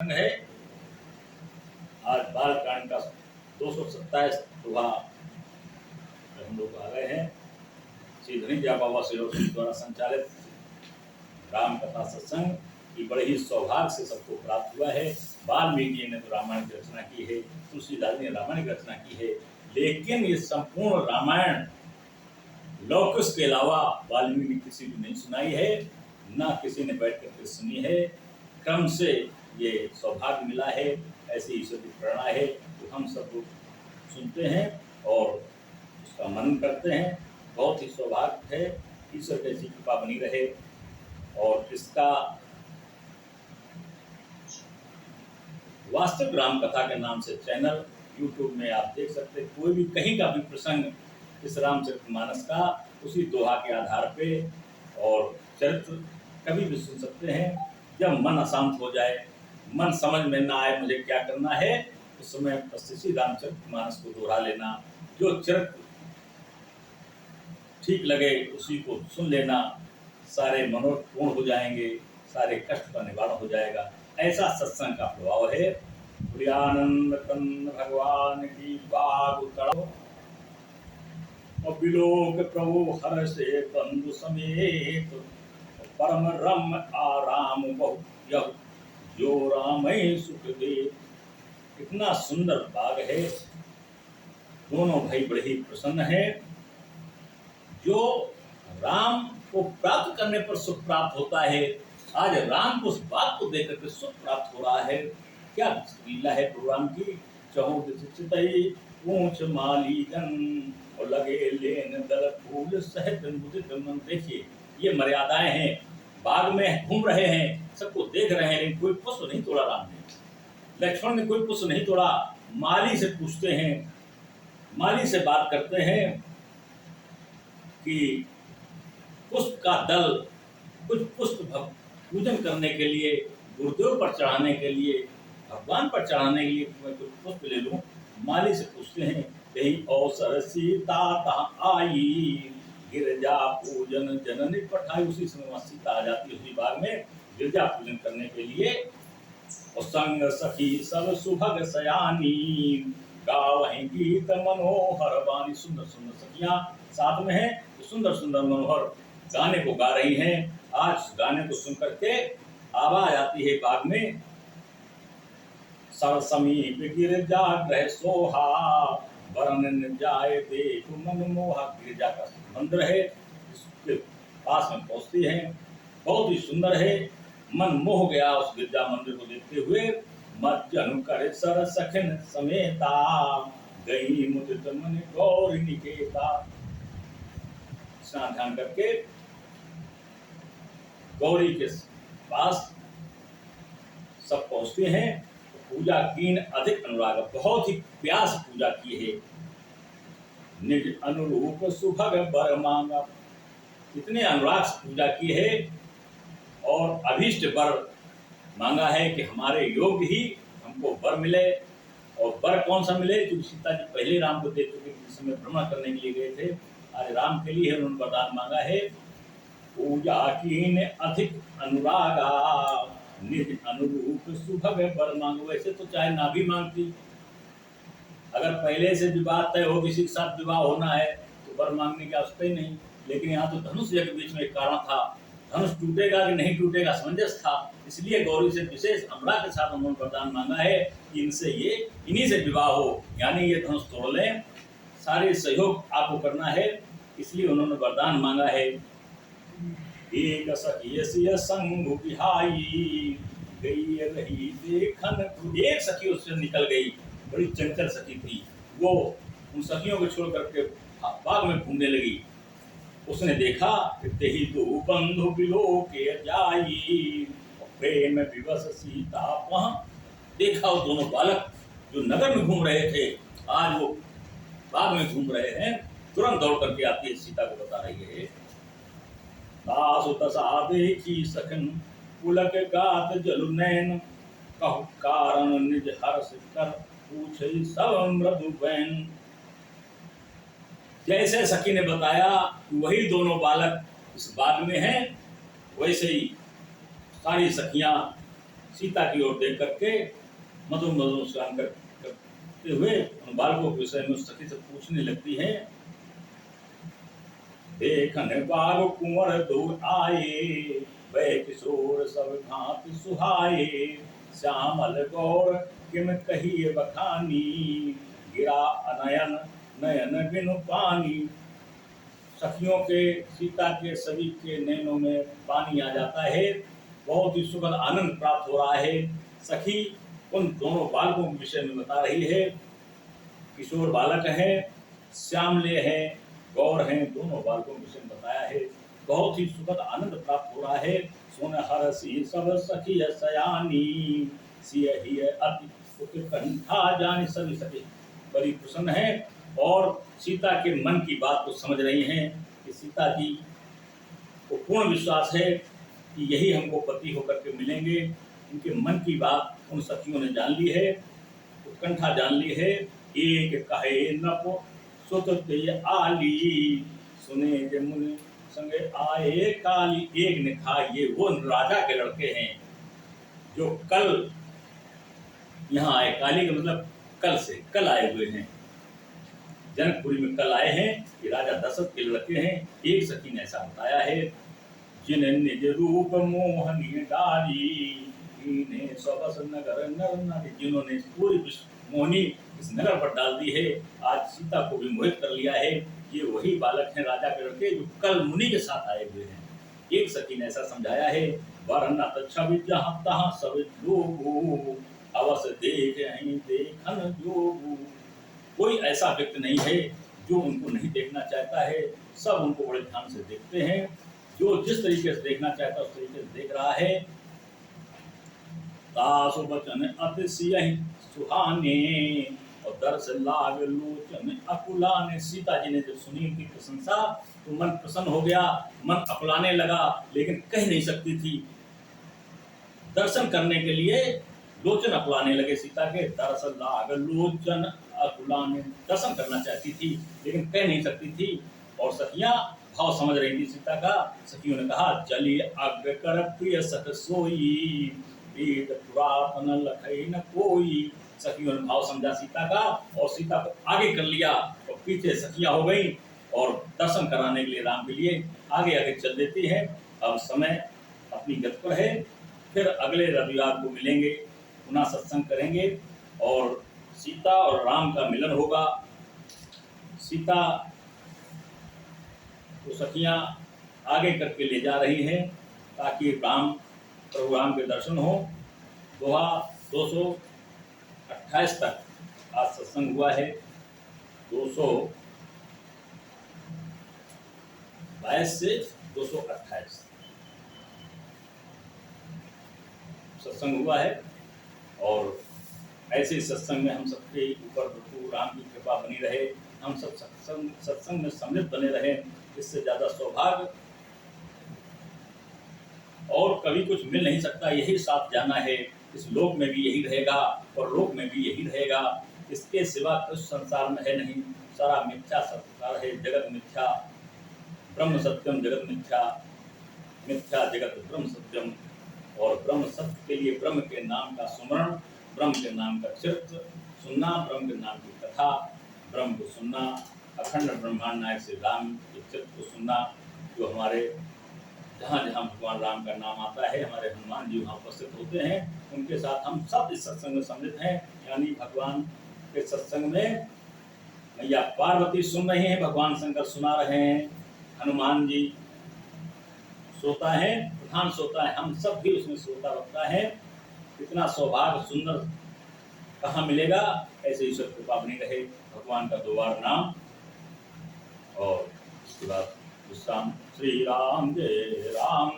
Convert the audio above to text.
है। आज बालकांड का 227 दोहा हम लोग आ गए हैं। श्री धनंजय बाबा श्री द्वारा संचालित राम कथा सत्संग की बड़े ही सौभाग्य से सबको प्राप्त हुआ है। वाल्मीकि ने तो रामायण की रचना की है, तुलसीदास ने रामायण की रचना की है, लेकिन ये संपूर्ण रामायण लौकुश के अलावा वाल्मीकि ने किसी को नहीं सुनाई है, ना किसी ने बैठ करके सुनी है। क्रम से ये सौभाग्य मिला है, ऐसी ईश्वर की प्रेरणा है तो हम सब लोग सुनते हैं और उसका मनन करते हैं। बहुत ही सौभाग्य है, ईश्वर की ऐसी कृपा बनी रहे। और इसका वास्तविक राम कथा के नाम से चैनल यूट्यूब में आप देख सकते हैं। कोई भी कहीं का भी प्रसंग इस रामचरितमानस का उसी दोहा के आधार पे और चरित्र कभी भी सुन सकते हैं। जब मन अशांत हो जाए, मन समझ में ना आए मुझे क्या करना है, उस समय श्री रामचरितमानस को दोहरा लेना। जो चरित्र ठीक लगे उसी को सुन लेना, सारे मनोरथ पूर्ण हो जाएंगे, सारे कष्ट का निवारण हो जाएगा। ऐसा सत्संग का प्रभाव है। आनंद कंद भगवान की बाग उतरो और बिलोक प्रभु हर से बंधु समेत, परम रम आराम बहु यह जो रामय सुख दे। इतना सुंदर बाग है, दोनों भाई बड़े ही प्रसन्न हैं। जो राम को प्राप्त करने पर सुख प्राप्त होता है, आज राम को उस बात को देख करके सुख प्राप्त हो रहा है। क्या लीला है भगवान की। चहु चितई पूछ मालीगन और लगे लेन दल फूल सहित मुदित मन। देखिए ये मर्यादाएं हैं। बाग में घूम रहे हैं, सबको देख रहे हैं, लेकिन कोई पुष्प नहीं तोड़ा राम ने, लक्ष्मण ने कोई पुष्प नहीं तोड़ा। माली से पूछते हैं, माली से बात करते हैं कि पुष्प का दल, कुछ पुष्प पूजन करने के लिए, गुरुदेव पर चढ़ाने के लिए, भगवान पर चढ़ाने के लिए मैं कुछ पुष्प ले लूं। माली से पूछते हैं, कहीं अवसर सीता तहाँ आई, गिरजा पूजन जननी पठाई। उसी समय सीता आ जाती है उसी बाग में गिरजा पूजन करने के लिए। और संग सखी सब सुभग सयानी, गावहीं गीत मनोहर वाणी। सुंदर सुंदर सखियां साथ में हैं, सुंदर सुंदर मनोहर गाने को गा रही हैं। आज गाने को सुन करके आवाज आती है बाग में, सर समीप गिरजा ग्रह सोहा, वरन जाए देख मन मोहा। गिरजा का मंदिर है, इसके पास में पहुंचती है, बहुत ही सुंदर है। मन मोह गया उस गिरजा मंदिर को देखते हुए। मत जनु कर सर सखन समेता, गई मुदित मन गौरी निकेता। स्नान ध्यान करके गौरी के पास सब पहुंचते हैं। पूजा कीन अधिक अनुराग, बहुत ही प्यास पूजा की है। निज अनुरूप सुभग बर मांगा, इतने अनुराग से पूजा की है और अभीष्ट बर मांगा है कि हमारे योग्य ही हमको बर मिले। और बर कौन सा मिले? जो सीता जी पहले राम को देख चुके, जिस समय भ्रमण करने के लिए गए थे, आज राम के लिए उन्होंने वरदान मांगा है। पूजा कीन अधिक अनुरागा, निज अनुरूप सुभग बर मांगो। वैसे तो चाहे ना भी मांगती, अगर पहले से विवाह तय हो, किसी के साथ विवाह होना है तो बर मांगने की आवश्यकता ही नहीं। लेकिन यहाँ तो धनुष के बीच में एक कारण था, धनुष टूटेगा कि नहीं टूटेगा समंजस था, इसलिए गौरी से विशेष अनुराग के साथ उन्होंने वरदान मांगा है कि इनसे ये इन्हीं से विवाह हो, यानी ये धनुष तोड़ लें। सारे सहयोग आपको करना है, इसलिए उन्होंने वरदान मांगा है। एक सखी संग बिहाई, गई रही देखन। एक सखी उससे निकल गई, बड़ी चंचल सखी थी, वो उन सखियों को छोड़ करके बाग में घूमने लगी। उसने देखा कि ही दो बंधु बिलो के जाई, प्रेम विवश सीता वहां। देखा वो दोनों बालक जो नगर में घूम रहे थे, आज वो बाग में घूम रहे हैं। तुरंत दौड़ करके आती है, सीता को बता रही है, दासु तसा देखी सखन, पुलक गात जलु नैन, कहु कारण निज हर्ष कर, पूछे सब मृदु बैन। जैसे सखी ने बताया वही दोनों बालक इस बाग में हैं, वैसे ही सारी सखियां सीता की ओर देख करके मधुर मधुर मुस्कान करते हुए उन बालकों के विषय में उस सखी से पूछने लगती है। देखन बाग कुंवर दो आए, वह किशोर सब भांति सुहाए, श्यामल गौर किम कहिए बखानी, गिरा अनयन नयन बिनु पानी। सखियों के सीता के सभी के नैनों में पानी आ जाता है, बहुत ही सुखद आनंद प्राप्त हो रहा है। सखी उन दोनों बालकों के विषय में बता रही है। किशोर बालक हैं, श्यामले हैं, गौर हैं, दोनों बालकों के विषय में बताया है। बहुत ही सुखद आनंद प्राप्त हो रहा है। सुन हरसी सब सखी सयानी, सियहि अति उत्कंठा जानि सभी सखी बड़ी प्रसन्न है और सीता के मन की बात को समझ रही हैं कि सीता जी को पूर्ण विश्वास है कि यही हमको पति होकर के मिलेंगे। उनके मन की बात उन सखियों ने जान ली है, उत्कंठा जान ली है। एक कहे नपो सुत आली, सुने जे मुनि संगे आए काली। एक ने कहा ये वो राजा के लड़के हैं जो कल यहाँ आए। काली का मतलब कल से, कल आए हुए हैं, जनकपुरी में कल आए हैं। ये राजा दशरथ के लड़के हैं। एक सखी ने ऐसा बताया है। जिन्हें निज रूप मोहनीय डाली, इन्हें सबस नगर नर नारी। जिन्होंने पूरी मोहनी इस नगर पर डाल दी है, आज सीता को भी मोहित कर लिया है। ये वही बालक हैं राजा के लड़के जो कल मुनि के साथ आए हुए हैं। एक सखी ने ऐसा समझाया है। वरना तच्छा जहाँ तहाँ सब लोग अवश्य देखन जोगु। कोई ऐसा व्यक्ति नहीं है जो उनको नहीं देखना चाहता है। सब उनको बड़े ध्यान से देखते हैं। जो जिस तरीके से देखना चाहता है उस तरीके से देख रहा है। तासु बचन अति सियहि सुहाने, और दर्श लाग लोचन अकुलाने। सीता जी ने जब सुनी उनकी प्रशंसा तो मन प्रसन्न हो गया, मन अकुलाने लगा, लेकिन कह नहीं सकती थी। दर्शन करने के लिए लोचन अकुलाने लगे सीता के। दर्श लाग लोचन अकुलाने, दर्शन करना चाहती थी लेकिन कह नहीं सकती थी। और सखियां भाव समझ रही थी सीता का। सखियों ने कहा चलिए अग्र कर प्रिय सख सोई, वेद पुरातन लखई न कोई। सखियों ने भाव समझा सीता का और सीता को आगे कर लिया और पीछे सखियां हो गई और दर्शन कराने के लिए राम के लिए आगे आगे चल देती है। अब समय अपनी गति पर है। फिर अगले रविवार को मिलेंगे, पुनः सत्संग करेंगे और सीता और राम का मिलन होगा। सीता को सखियां आगे करके ले जा रही हैं ताकि प्रभु राम के दर्शन हो। दोहा 228 तक आज सत्संग हुआ है। 222 से 228 सत्संग हुआ है और ऐसे सत्संग में हम सबके ऊपर प्रभु राम की कृपा बनी रहे। हम सब सत्संग में समृद्ध बने रहे। इससे ज्यादा सौभाग्य और कभी कुछ मिल नहीं सकता। यही साथ जाना है। इस लोक में भी यही रहेगा और लोक में भी यही रहेगा। इसके सिवा कुछ संसार में है नहीं। सारा मिथ्या संसार है। जगत मिथ्या, ब्रह्म सत्यम जगत मिथ्या, मिथ्या जगत ब्रह्म सत्यम। और ब्रह्म सत्य के लिए ब्रह्म के नाम का सुमरण, ब्रह्म के नाम का चरित्र सुनना, ब्रह्म के नाम की कथा, ब्रह्म को सुनना, अखंड ब्रह्मांड नायक श्री राम के चरित्र को सुनना। जो हमारे जहाँ जहाँ भगवान राम का नाम आता है, हमारे हनुमान जी वहाँ उपस्थित होते हैं। उनके साथ हम सब इस सत्संग में सम्मिलित हैं। यानी भगवान के सत्संग में मैया पार्वती सुन रही हैं, भगवान शंकर सुना रहे हैं, हनुमान जी श्रोता है, प्रधान श्रोता है। हम सब भी उसमें श्रोता बनता है। इतना सौभाग्य सुंदर कहाँ मिलेगा। ऐसे ईश्वर कृपा बनी रहे। भगवान का दोबारा नाम और उसके बाद विश्राम। श्री राम जय जय राम।